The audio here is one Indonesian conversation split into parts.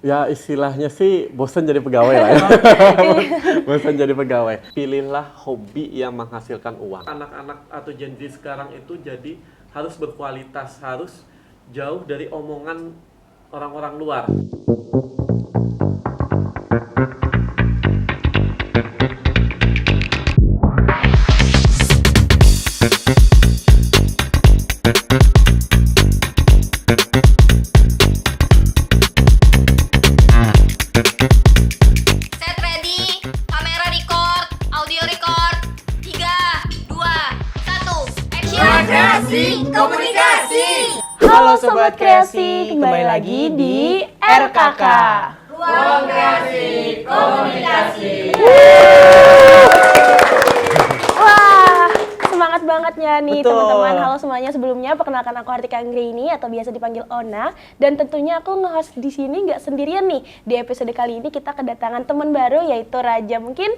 Ya istilahnya sih bosan jadi pegawai lah ya. Bosan jadi pegawai. Pilihlah hobi yang menghasilkan uang. Anak-anak atau Gen Z sekarang itu jadi harus berkualitas, harus jauh dari omongan orang-orang luar. Set ready, kamera record, audio record. 3, 2, 1, action! Kreasi Komunikasi. Halo Sobat Kreasi, kembali lagi di RKK. Ruang Kreasi Komunikasi. Wah, semangat bangetnya nih Betul. teman-teman. Halo semuanya, sebelumnya perkenalkan aku Hartika Anggraini atau biasa dipanggil Ona. Dan tentunya aku nge-host di sini nggak sendirian nih. Di episode kali ini kita kedatangan teman baru yaitu Raja. Mungkin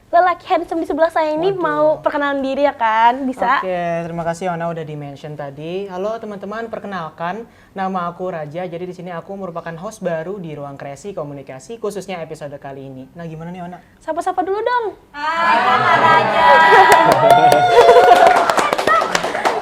lelaki handsome di sebelah saya ini mau perkenalan diri ya kan? Bisa? Oke, terima kasih Ona udah di-mention tadi. Halo teman-teman, perkenalkan nama aku Raja. Jadi di sini aku merupakan host baru di Ruang Kreasi Komunikasi khususnya episode kali ini. Nah, gimana nih Ona? Sapa-sapa dulu dong. Hai Kakak Raja.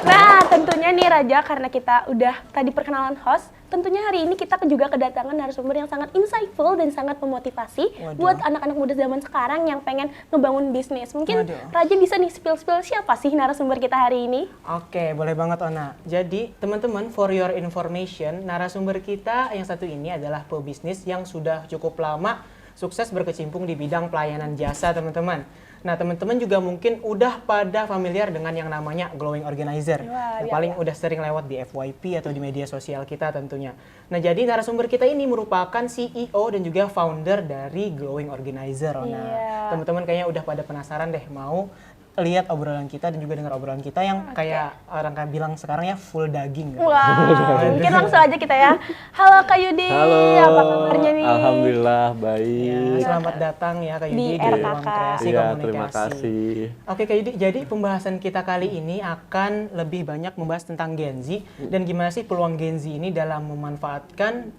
Nah, tentunya nih Raja, karena kita udah tadi perkenalan host, tentunya hari ini kita juga kedatangan narasumber yang sangat insightful dan sangat memotivasi buat anak-anak muda zaman sekarang yang pengen ngebangun bisnis. Mungkin Raja bisa nih spill-spill siapa sih narasumber kita hari ini? Oke, boleh banget Ona. Jadi, teman-teman, for your information, narasumber kita yang satu ini adalah pebisnis yang sudah cukup lama sukses berkecimpung di bidang pelayanan jasa, teman-teman. Nah, teman-teman juga mungkin udah pada familiar dengan yang namanya Glowing Organizer. Wah, Yang iya, paling udah sering lewat di FYP atau di media sosial kita tentunya. Nah, jadi narasumber kita ini merupakan CEO dan juga founder dari Glowing Organizer, Ona. Iya. Teman-teman kayaknya udah pada penasaran deh mau lihat obrolan kita dan juga dengar obrolan kita yang kayak orang bilang sekarang ya full daging. Gitu. Wah, mungkin langsung aja kita ya. Halo Kak Yudi, Halo. apa kabarnya nih? Alhamdulillah Ya, baik. selamat datang ya Kak Yudi Di di RKK. Ruang Kreasi Iya, Komunikasi. terima kasih. Oke Kak Yudi, jadi pembahasan kita kali ini akan lebih banyak membahas tentang Gen Z dan gimana sih peluang Gen Z ini dalam memanfaatkan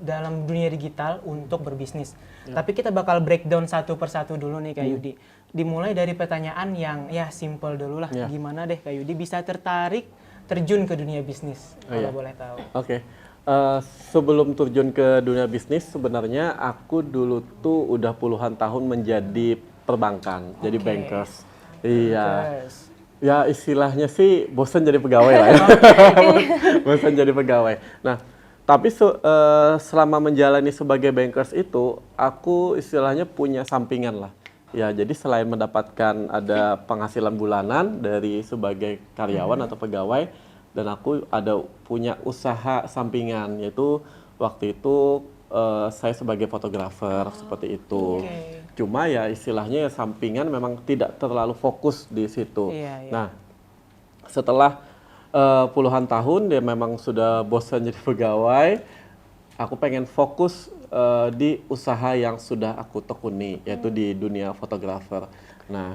dalam dunia digital untuk berbisnis. Tapi kita bakal breakdown satu persatu dulu nih Kak Yudi. Dimulai dari pertanyaan yang ya simple dulu lah. Ya. Gimana deh Kak Yudi bisa tertarik terjun ke dunia bisnis? Oh, Kalau iya. boleh tahu. Oke. Sebelum terjun ke dunia bisnis, sebenarnya aku dulu tuh udah puluhan tahun menjadi perbankan, jadi Oke. bankers. Iya. Terus. Ya istilahnya sih bosan jadi pegawai lah ya. Bosan jadi pegawai. Nah, tapi selama menjalani sebagai bankers itu, aku istilahnya punya sampingan lah. Ya, jadi selain mendapatkan ada penghasilan bulanan dari sebagai karyawan atau pegawai, dan aku ada punya usaha sampingan, yaitu waktu itu saya sebagai fotografer seperti itu. Oke. Cuma ya istilahnya ya sampingan memang tidak terlalu fokus di situ. Iya, iya. Nah, setelah puluhan tahun dia memang sudah bosan jadi pegawai, aku pengen fokus di usaha yang sudah aku tekuni, yaitu di dunia fotografer. Nah,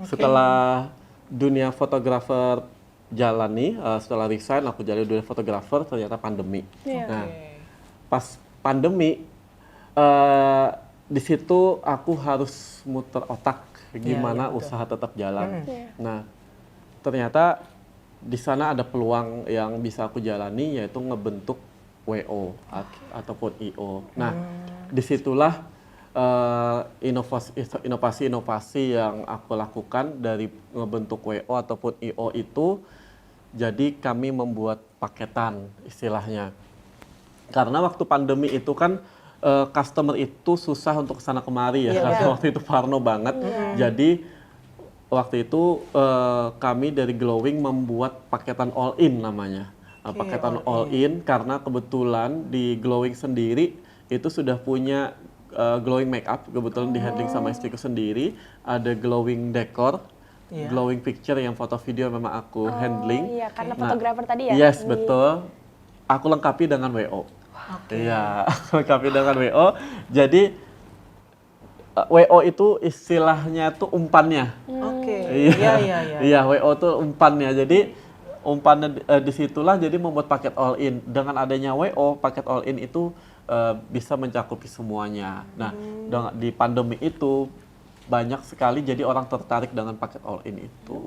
setelah dunia fotografer jalani, setelah resign aku jadi dunia fotografer, ternyata pandemi. Iya. Nah, pas pandemi, di situ aku harus muter otak gimana betul. usaha tetap jalan. Nah, ternyata di sana ada peluang yang bisa aku jalani, yaitu ngebentuk WO ataupun IO. Nah, disitulah inovasi-inovasi yang aku lakukan dari ngebentuk WO ataupun IO itu, jadi kami membuat paketan istilahnya. Karena waktu pandemi itu kan customer itu susah untuk kesana kemari ya, karena waktu itu parno banget. Jadi waktu itu kami dari Glowing membuat paketan all in namanya. Paketan all in karena kebetulan di Glowing sendiri itu sudah punya glowing makeup, kebetulan di handling sama istriku sendiri, ada glowing decor, glowing picture yang foto video memang aku handling. Iya, karena Nah, fotografer tadi ya. Yes, betul. Aku lengkapi dengan WO. Iya, lengkapi dengan WO. Jadi WO itu istilahnya tuh umpannya. Oke. Iya, Iya. Iya, WO tuh umpannya. Jadi umpannya disitulah jadi membuat paket all in. Dengan adanya WO, paket all in itu bisa mencakupi semuanya. Nah, di pandemi itu banyak sekali jadi orang tertarik dengan paket all in itu.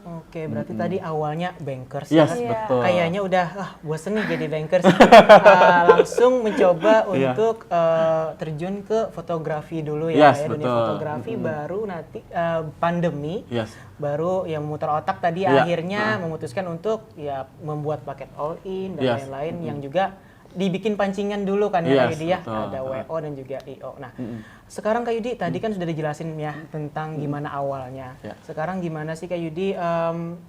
Oke, berarti tadi awalnya bankers Yes, kan? betul. Kayaknya udah bosen nih jadi bankers. Langsung mencoba untuk terjun ke fotografi dulu ya, Yes, dunia betul. fotografi baru nanti pandemi. Yes. Baru yang memutar otak tadi Iya. akhirnya memutuskan untuk ya membuat paket all in dan Yes. lain-lain yang juga dibikin pancingan dulu kan ya Kak Yes, Yudi ya, betul. ada WO dan juga IO. Nah, sekarang Kak Yudi tadi kan sudah dijelasin ya tentang gimana awalnya. Ya. Sekarang gimana sih Kak Yudi?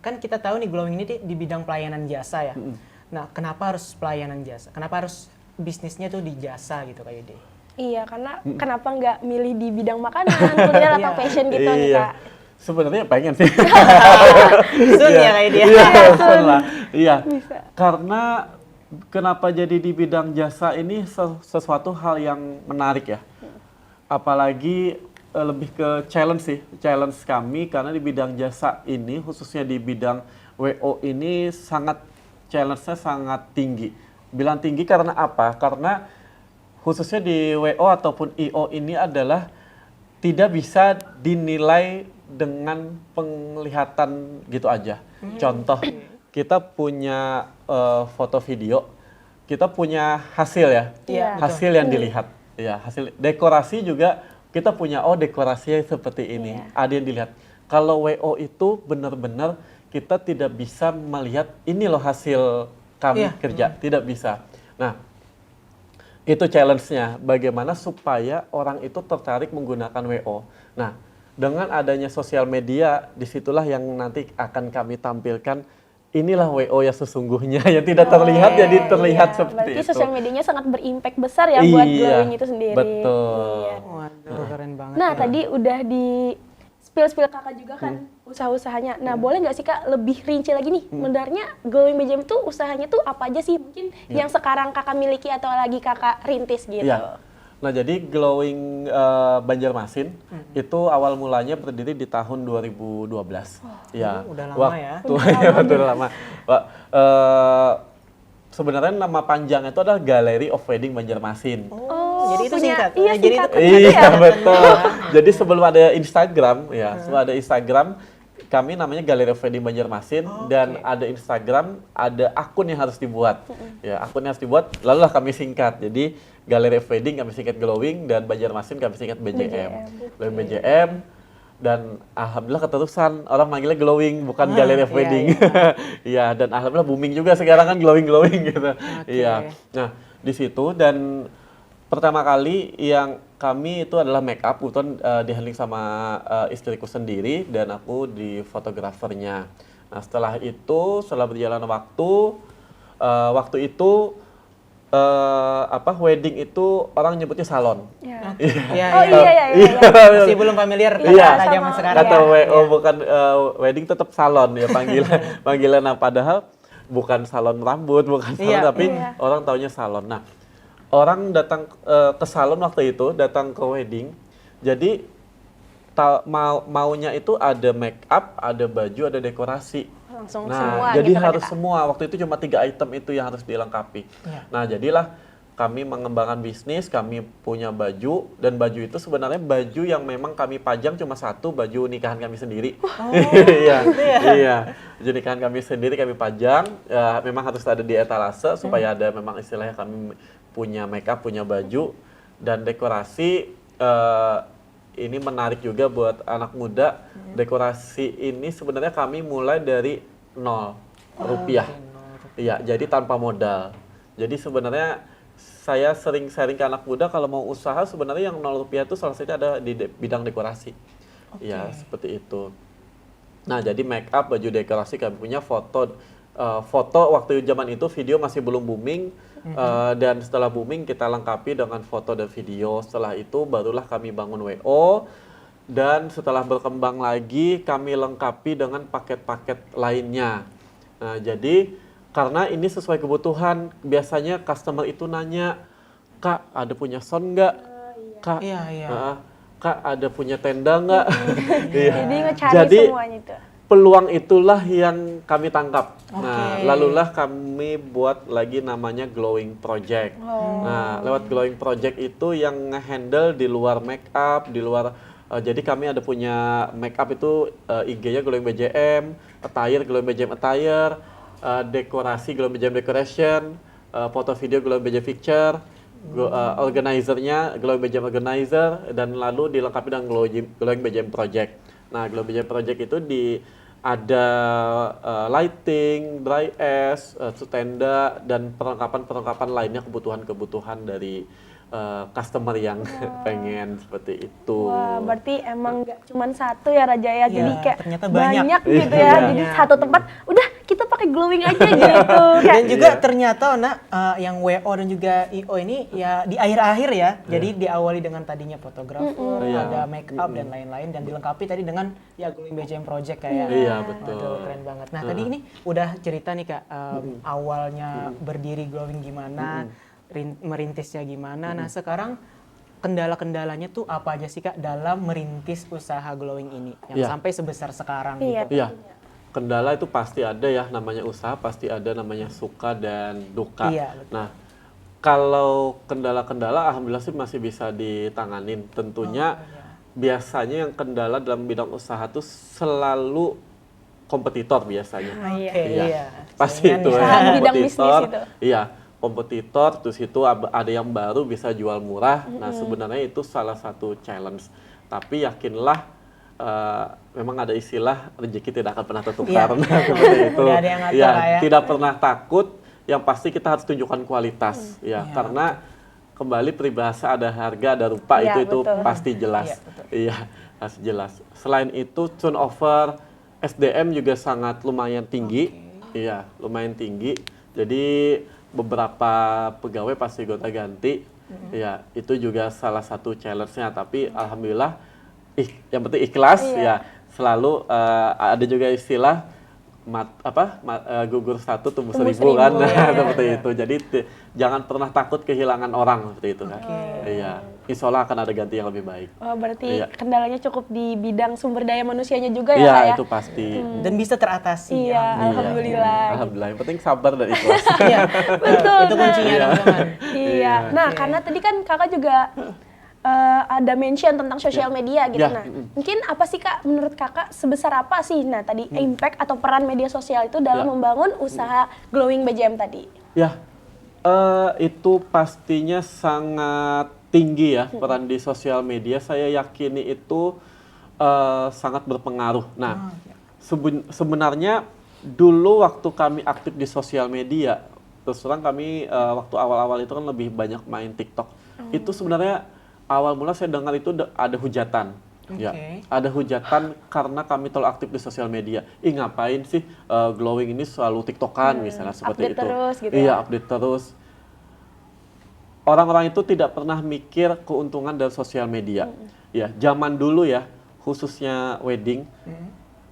Kan kita tahu nih Glowing ini di bidang pelayanan jasa ya. Nah, kenapa harus pelayanan jasa? Kenapa harus bisnisnya tuh di jasa gitu Kak Yudi? Iya, karena kenapa nggak milih di bidang makanan, kuliner atau Iya. fashion gitu nih Iya. Kak? Sebenarnya pengen sih. Sun ya Kak Yudi. Iya, sun lah. Iya. Bisa. Karena kenapa jadi di bidang jasa ini sesuatu hal yang menarik ya. Apalagi lebih ke challenge sih, challenge kami karena di bidang jasa ini khususnya di bidang WO ini challenge-nya sangat tinggi. Bilang tinggi karena apa? Karena khususnya di WO ataupun IO ini adalah tidak bisa dinilai dengan penglihatan gitu aja. Contoh, kita punya foto video, kita punya hasil ya, Iya. hasil yang dilihat, ya hasil dekorasi juga kita punya dekorasinya seperti ini, ada yang dilihat. Kalau WO itu benar-benar kita tidak bisa melihat ini loh hasil kami kerja, tidak bisa. Nah, itu challenge-nya, bagaimana supaya orang itu tertarik menggunakan WO. Nah, dengan adanya sosial media, disitulah yang nanti akan kami tampilkan, inilah WO yang sesungguhnya, yang tidak terlihat jadi terlihat seperti Berarti itu. sosial medianya sangat berimpact besar ya buat Iya, Glowing itu sendiri. betul. Iya. Waduh, keren banget. Nah, ya. tadi udah di spill kakak juga kan usaha-usahanya. Nah, boleh nggak sih kak lebih rinci lagi nih? Sebenarnya Glowing BJM tuh usahanya tuh apa aja sih? Mungkin yang sekarang kakak miliki atau lagi kakak rintis gitu. Iya. Nah, jadi Glowing Banjarmasin itu awal mulanya berdiri di tahun 2012. Ya, udah lama ya. Ya, betul lama. Sebenarnya nama panjang itu adalah Gallery of Wedding Banjarmasin. Jadi itu punya- singkat. iya, Jadi itu singkat. Iya, betul. Jadi sebelum ada Instagram, ya, sebelum ada Instagram, kami namanya Gallery of Wedding Banjarmasin dan ada Instagram, ada akun yang harus dibuat. Ya, akun yang harus dibuat, lalu lah kami singkat. Jadi Gallery of Wedding kami singkat Glowing dan Banjarmasin kami singkat BJM. Glowing BJM dan alhamdulillah keterusan orang manggilnya Glowing bukan Gallery of iya, Wedding. Iya, dan alhamdulillah booming juga sekarang kan Glowing gitu. Iya. Nah, di situ dan pertama kali yang kami itu adalah make up, kebetulan di-handling sama istriku sendiri dan aku di fotografernya. Nah, setelah itu, setelah berjalan waktu itu wedding itu orang nyebutnya salon. Iya. Iya, Oh iya. Masih belum familiar Iya. kata zaman sekarang. Kata ya. WO bukan wedding tetap salon ya panggilan. Nah, padahal bukan salon rambut, bukan salon Iya. tapi orang taunya salon. Nah, orang datang ke salon waktu itu, datang ke wedding. Jadi maunya itu ada make up, ada baju, ada dekorasi. Langsung Nah, semua jadi gitu kan, harus Kak? semua. Waktu itu cuma 3 item itu yang harus dilengkapi. Iya. Nah, jadilah kami mengembangkan bisnis, kami punya baju, dan baju itu sebenarnya baju yang memang kami pajang cuma satu, baju nikahan kami sendiri. Iya, iya. Baju nikahan kami sendiri kami pajang, ya, memang harus ada di etalase supaya ada memang istilahnya kami punya make up, punya baju, dan dekorasi. Ini menarik juga buat anak muda. Dekorasi ini sebenarnya kami mulai dari 0 rupiah. Iya, jadi tanpa modal. Jadi sebenarnya saya sering sharing ke anak muda kalau mau usaha sebenarnya yang 0 rupiah itu salah satunya ada di bidang dekorasi. Iya, seperti itu. Nah, jadi make up, baju dekorasi kami punya foto waktu zaman itu video masih belum booming. Dan setelah booming kita lengkapi dengan foto dan video. Setelah itu barulah kami bangun WO dan setelah berkembang lagi kami lengkapi dengan paket-paket lainnya. Nah, jadi karena ini sesuai kebutuhan, biasanya customer itu nanya, "Kak, ada punya sound nggak? Kak, Iya. Kak, ada punya tenda nggak?" Iya. Jadi ngecari Jadi, semuanya itu. peluang itulah yang kami tangkap. Nah, Oke. lalulah kami buat lagi namanya Glowing Project. Nah, lewat Glowing Project itu yang nge-handle di luar make up, di luar jadi kami ada punya make up itu IG-nya Glowing BJM, attire Glowing BJM attire, dekorasi Glowing BJM decoration, foto video Glowing BJM picture, organizer-nya Glowing BJM organizer, dan lalu dilengkapi dengan Glowing BJM project. Nah, Glowing BJM project itu ada lighting, dry ice, tenda, dan perlengkapan-perlengkapan lainnya, kebutuhan-kebutuhan dari customer yang pengen seperti itu. Wah, berarti emang nggak cuma satu ya Raja ya, jadi Iya, kayak ternyata banyak. gitu ya. Jadi Iya. satu tempat, udah kita pakai glowing aja gitu. Dan juga Iya. ternyata yang WO dan juga IO ini ya di akhir-akhir ya. Jadi diawali dengan tadinya fotografer, Iya. ada make up dan lain-lain, dan dilengkapi tadi dengan ya Glowing BJM Project kayak. Iya, betul. Waduh, keren banget. Nah, tadi ini udah cerita nih Kak, awalnya berdiri Glowing gimana, merintisnya gimana. Nah, sekarang kendala-kendalanya tuh apa aja sih Kak dalam merintis usaha Glowing ini yang Iya. sampai sebesar sekarang Iya. gitu? Iya, kendala itu pasti ada ya, namanya usaha pasti ada namanya suka dan duka. Iya, betul. Nah, kalau kendala-kendala alhamdulillah sih masih bisa ditanganin. Tentunya biasanya yang kendala dalam bidang usaha tuh selalu kompetitor biasanya. Iya. Oke, Iya. iya. Pasti Saingan itu ya. ya, Di bidang bisnis kompetitor. itu. Iya, kompetitor, terus itu ada yang baru bisa jual murah. Nah, sebenarnya itu salah satu challenge. Tapi yakinlah, memang ada istilah rezeki tidak akan pernah tertukar. Iya. Nah, seperti itu. Udah ada yang ngatur Iya, lah ya. tidak pernah takut. Yang pasti kita harus tunjukkan kualitas. Ya, Iya. karena kembali peribahasa ada harga, ada rupa, Iya, itu betul. pasti jelas. Iya, betul. Iya, harus jelas. Selain itu, turnover SDM juga sangat lumayan tinggi. Iya, lumayan tinggi. Jadi beberapa pegawai pasti gonta-ganti. Ya, itu juga salah satu challenge-nya. Tapi alhamdulillah, yang penting ikhlas. Ya, selalu ada juga istilah gugur satu tumbuh Tumbuh seribu kan. seribu, Nah, ya. seperti itu. Jadi jangan pernah takut kehilangan orang seperti itu kan. Iya, insya Allah akan ada ganti yang lebih baik. Oh, berarti Iya. kendalanya cukup di bidang sumber daya manusianya juga ya Iya, Kak ya? itu pasti. Dan bisa teratasi. Iya, ya. alhamdulillah. Alhamdulillah. Yang penting sabar dan ikhlas. Iya, Betul, itu kuncinya Iya. teman-teman. Iya. Nah, karena tadi kan Kakak juga ada mention tentang sosial media gitu. Ya. Nah, mungkin apa sih Kak menurut Kakak sebesar apa sih nah tadi impact atau peran media sosial itu dalam Ya. membangun usaha Glowing BJM tadi? Ya, itu pastinya sangat tinggi ya peran di sosial media. Saya yakini itu sangat berpengaruh. Nah, sebenarnya dulu waktu kami aktif di sosial media, terus terang kami waktu awal-awal itu kan lebih banyak main TikTok. Itu sebenarnya awal mula saya dengar itu ada hujatan. Ya, Oke. ada hujatan karena kami terlalu aktif di sosial media. Ngapain sih Glowing ini selalu TikTokan misalnya seperti update itu. terus gitu Iya, ya. update terus. Orang-orang itu tidak pernah mikir keuntungan dari sosial media. Ya, zaman dulu ya, khususnya wedding,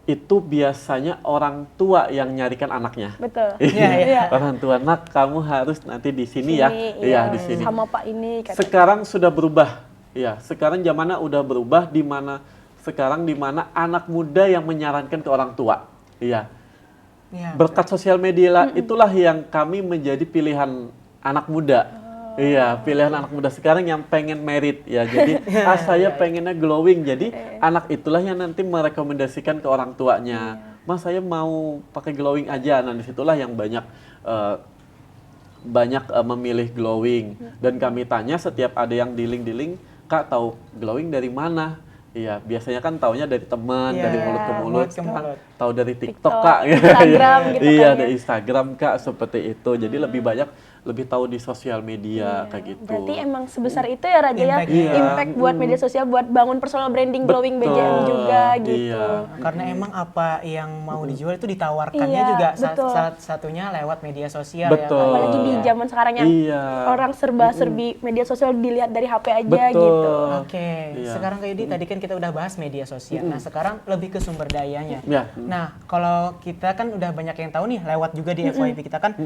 itu biasanya orang tua yang nyarikan anaknya. Betul. Iya, iya. Orang tua, nak kamu harus nanti di sini ya. Iya, di sini. Sama Pak ini kan. Sekarang sudah berubah. Ya, sekarang zamannya udah berubah di mana anak muda yang menyarankan ke orang tua. Iya. Iya. Berkat sosial media itulah yang kami menjadi pilihan anak muda. Iya, pilihan anak muda sekarang yang pengen merit ya. Jadi saya pengennya glowing. Jadi anak itulah yang nanti merekomendasikan ke orang tuanya. Mas, saya mau pakai glowing aja. Nah, disitulah yang banyak memilih glowing. Dan kami tanya setiap ada yang di link, Kak tahu glowing dari mana? Iya, biasanya kan taunya dari teman, Iya, dari mulut ke mulut. mulut ke Sekarang mulut. tahu dari TikTok, TikTok, Kak. Instagram gitu Iya, kan ya. dari Instagram, Kak, seperti itu. Jadi lebih tahu di sosial media kayak gitu. Berarti emang sebesar itu ya Raja ya, Impact. Iya. impact buat media sosial, buat bangun personal branding Glowing Betul. BJM juga gitu. Iya. Karena emang apa yang mau dijual itu ditawarkannya Iya, juga betul. salah satunya lewat media sosial Betul. ya. Apalagi di zaman sekarang yang Iya. orang serba-serbi media sosial dilihat dari HP aja Betul. gitu. Oke, Iya. sekarang kayak tadi kan kita udah bahas media sosial. Nah, sekarang lebih ke sumber dayanya. Ya. Nah, kalau kita kan udah banyak yang tahu nih lewat juga di FYP kita kan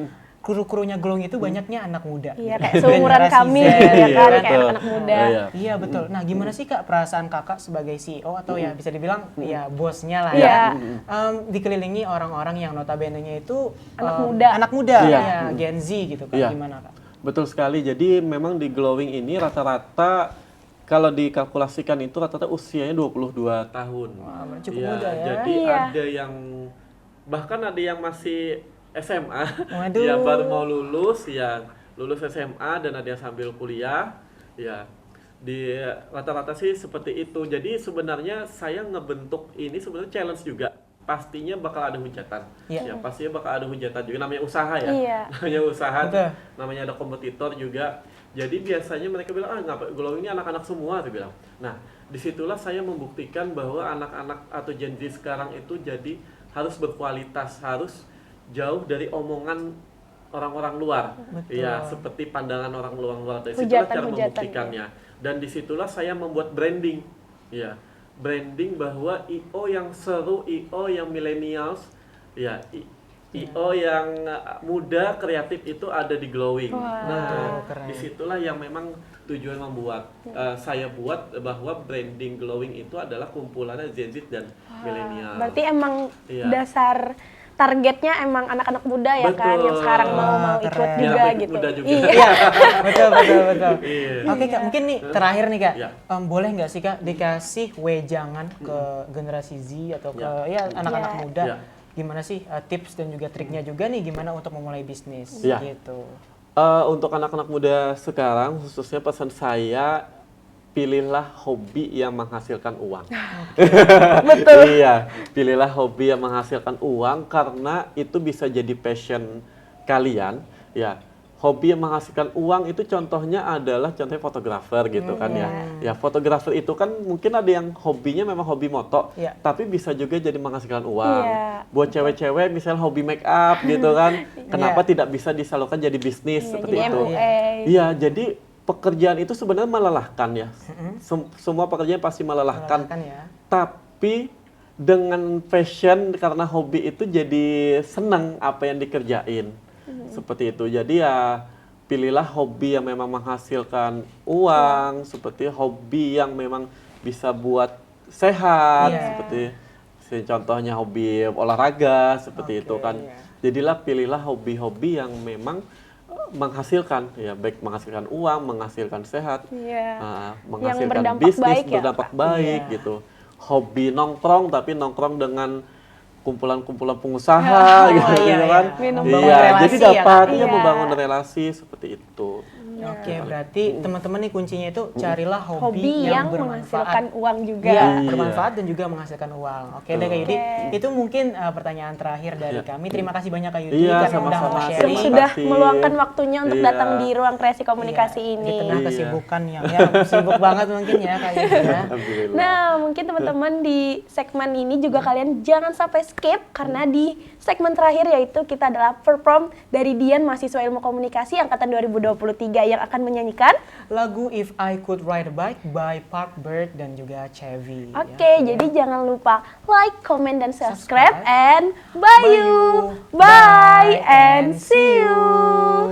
kru-krunya Glowing itu banyaknya anak muda. Iya, kayak seumuran Generasi kami Z, gitu ya Iya, kan, kayak betul. anak muda. Iya. Iya betul. Nah gimana sih Kak perasaan Kakak sebagai CEO atau ya bisa dibilang ya bosnya lah Iya. ya, dikelilingi orang-orang yang notabene-nya itu Anak muda. Iya. ya Gen Z gitu Kak, Iya. gimana Kak? Betul sekali. Jadi memang di Glowing ini rata-rata kalau dikalkulasikan itu rata-rata usianya 22 tahun. Wah, cukup Iya, muda ya. Jadi Iya. ada yang bahkan ada yang masih SMA, Waduh. ya baru mau lulus, ya lulus SMA dan ada yang sambil kuliah, ya di rata-rata sih seperti itu. Jadi sebenarnya saya ngebentuk ini sebenarnya challenge juga. Pastinya bakal ada hujatan. Iya. Ya, pastinya bakal ada hujatan juga, namanya usaha ya. Iya. Namanya usaha, Betul. namanya ada kompetitor juga. Jadi biasanya mereka bilang, ngapa Glowing ini anak-anak semua, saya bilang. Nah, disitulah saya membuktikan bahwa anak-anak atau Gen Z sekarang itu jadi harus berkualitas, harus jauh dari omongan orang-orang luar. Betul. Ya, seperti pandangan orang luar. Dari situlah cara Hujatan-hujatan, membuktikannya. Dan disitulah saya membuat branding. Ya, branding bahwa IO yang seru, IO yang millennials, ya IO yang muda, kreatif itu ada di Glowing. Wah. Nah, Keren. disitulah yang memang tujuan membuat. Saya buat bahwa branding Glowing itu adalah kumpulannya Gen Z dan milenial. Berarti emang Iya. dasar targetnya emang anak-anak muda ya kan, yang Betul. sekarang mau Wah, ikut keren. juga Biar gitu. muda juga. Iya. Iya, betul. Iya. Oke Kak, mungkin nih terakhir nih Kak, Iya. boleh nggak sih Kak dikasih wejangan ke generasi Z atau ke ya anak-anak Iya. muda? Iya. Gimana sih tips dan juga triknya juga nih gimana untuk memulai bisnis Iya. gitu? Untuk anak-anak muda sekarang, khususnya pesan saya, pilihlah hobi yang menghasilkan uang. Betul. Iya, pilihlah hobi yang menghasilkan uang karena itu bisa jadi passion kalian. Ya, hobi yang menghasilkan uang itu contohnya adalah contohnya fotografer gitu kan ya. Ya, fotografer itu kan mungkin ada yang hobinya memang hobi moto, Iya. tapi bisa juga jadi menghasilkan uang. Iya. Buat cewek-cewek misalnya hobi make up gitu kan, kenapa Iya. tidak bisa disalurkan jadi bisnis Iya, seperti jadi itu? MUA. Iya, jadi pekerjaan itu sebenarnya melelahkan ya. Semua pekerjaan pasti melelahkan. Kan ya. Tapi dengan passion karena hobi itu jadi senang apa yang dikerjain. Seperti itu. Jadi ya pilihlah hobi yang memang menghasilkan uang, seperti hobi yang memang bisa buat sehat, Iya. seperti contohnya hobi olahraga, seperti itu Oke, kan. iya. Jadilah pilihlah hobi-hobi yang memang menghasilkan, ya baik menghasilkan uang, menghasilkan sehat, Iya. menghasilkan berdampak bisnis baik ya, berdampak Kak? baik Iya. gitu. Hobi nongkrong tapi nongkrong dengan kumpulan-kumpulan pengusaha Oh, gitu iya, kan. iya. Membangun Iya, relasi jadi ya, Kak? dapatnya Iya. membangun relasi seperti itu. Oke, berarti teman-teman nih kuncinya itu carilah Hobi yang menghasilkan uang juga. Iya, Iya. bermanfaat dan juga menghasilkan uang. Oke deh Kak Yudi, itu mungkin pertanyaan terakhir dari Iya. kami. Terima kasih banyak Kak Yudi Iya, karena udah sama-sama. mau Terima sharing Sudah kasih. meluangkan waktunya untuk Iya. datang di ruang kreasi komunikasi Iya, ini. di tengah Iya. kesibukan yang ya sibuk banget mungkin ya Kak Yudi ya. Alhamdulillah. Nah, mungkin teman-teman di segmen ini juga kalian jangan sampai skip karena di segmen terakhir yaitu kita adalah perform dari Dian mahasiswa Ilmu Komunikasi angkatan 2023 yang akan menyanyikan. Lagu If I Could Ride a Bike by Park Bird dan juga Chevy. Oke, jadi jangan lupa like, comment, dan subscribe, Subscribe. and bye you. Bye and see you.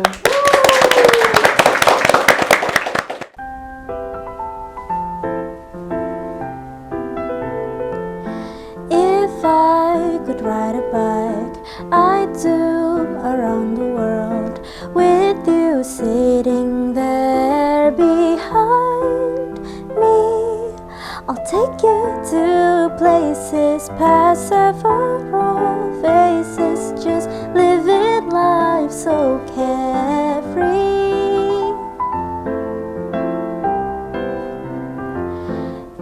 If I could ride a bike, I'd do around the world with you sitting there behind me. I'll take you to places past several faces, just living life so carefree.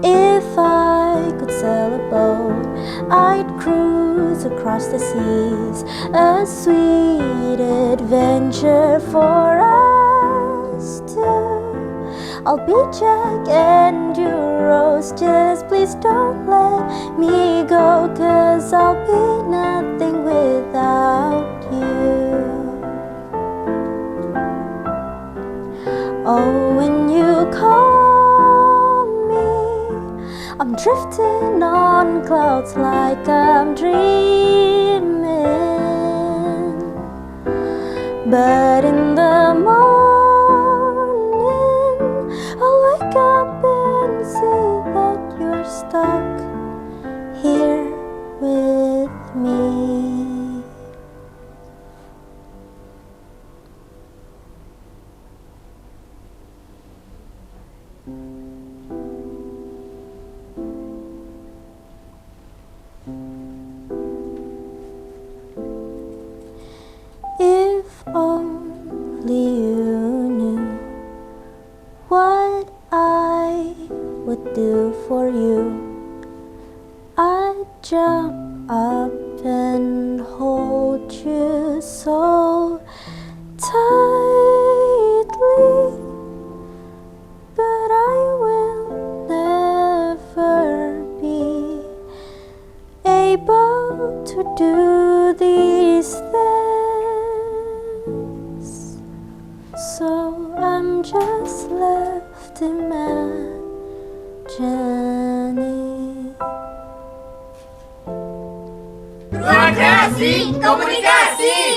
If I could sail a boat, I'd cruise across the seas, a sweet adventure for us two. I'll be Jack and you Rose, just please don't let me go, 'cause I'll be nothing without you. Oh, when you call me, I'm drifting on clouds like I'm dreaming. But in the morning, I'll wake up and see that you're stuck here with me. If only you knew what I would do for you, I'd jump up and hold you so tightly, but I will never be able to do these things, so I'm just left imagining. Ruang Kreasi Komunikasi.